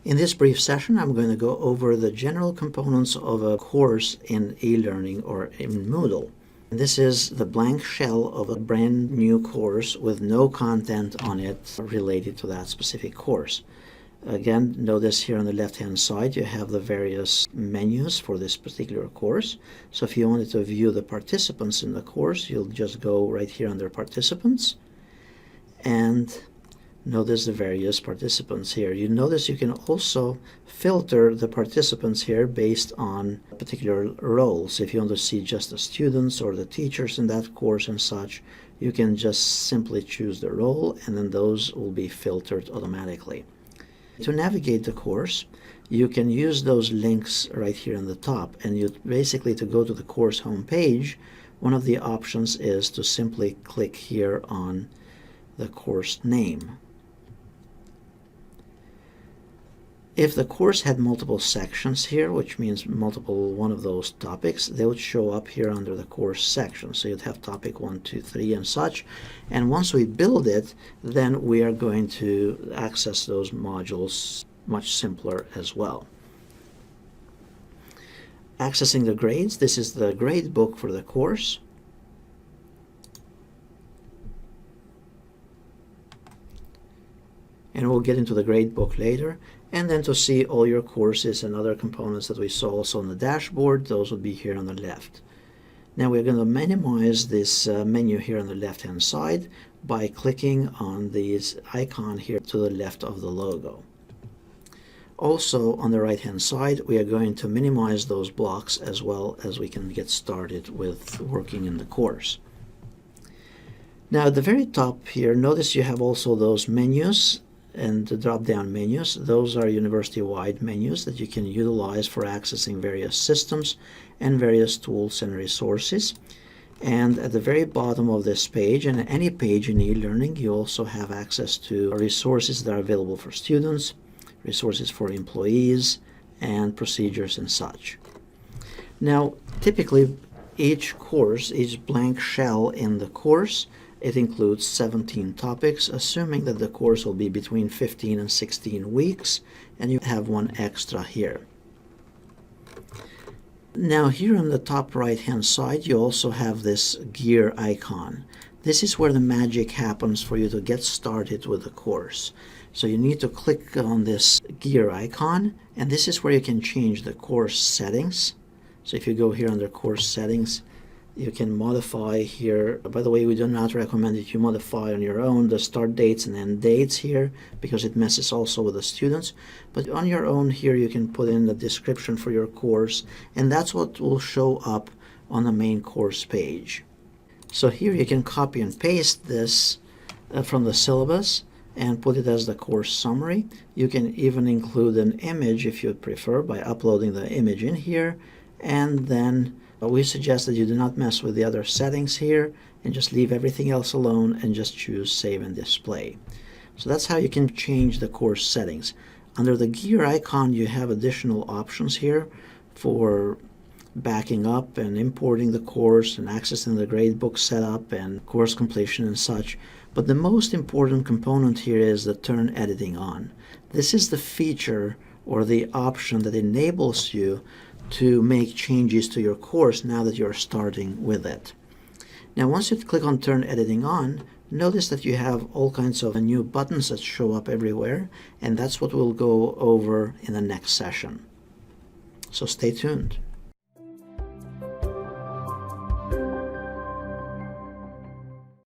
In this brief session, I'm going to go over the general components of a course in eLearning or in Moodle. This is the blank shell of a brand new course with no content on it related to that specific course. Again, notice here on the left-hand side you have the various menus for this particular course. So if you wanted to view the participants in the course, you'll just go right here under Participants and notice the various participants here. You notice you can also filter the participants here based on particular roles. If you want to see just the students or the teachers in that course and such, you can just simply choose the role and then those will be filtered automatically. To navigate the course, you can use those links right here on the top, and you basically, to go to the course home page, one of the options is to simply click here on the course name. If the course had multiple sections here, which means multiple one of those topics, they would show up here under the course section. So you'd have topic 1, 2, 3 and such. And once we build it, then we are going to access those modules much simpler as well. Accessing the grades, this is the grade book for the course. And we'll get into the grade book later. And then to see all your courses and other components that we saw also on the dashboard, those will be here on the left. Now we're going to minimize this menu here on the left hand side by clicking on this icon here to the left of the logo. Also on the right hand side, we are going to minimize those blocks as well as we can get started with working in the course. Now at the very top here, notice you have also those menus and the drop-down menus. Those are university-wide menus that you can utilize for accessing various systems and various tools and resources. And at the very bottom of this page, and any page in eLearning, you also have access to resources that are available for students, resources for employees, and procedures and such. Now, typically, each course, each blank shell in the course, it includes 17 topics, assuming that the course will be between 15 and 16 weeks, and you have one extra here. Now here on the top right hand side, you also have this gear icon. This is where the magic happens for you to get started with the course. So you need to click on this gear icon, and this is where you can change the course settings. So if you go here under course settings, you can modify here. By the way, we do not recommend that you modify on your own the start dates and end dates here because it messes also with the students. But on your own here, you can put in the description for your course, and that's what will show up on the main course page. So here you can copy and paste this from the syllabus and put it as the course summary. You can even include an image if you prefer by uploading the image in here, and then we suggest that you do not mess with the other settings here and just leave everything else alone and just choose Save and Display. So that's how you can change the course settings. Under the gear icon, you have additional options here for backing up and importing the course and accessing the gradebook setup and course completion and such. But the most important component here is the Turn Editing On. This is the feature or the option that enables you to make changes to your course now that you're starting with it. Now once you click on Turn Editing On, notice that you have all kinds of new buttons that show up everywhere, and that's what we'll go over in the next session. So stay tuned.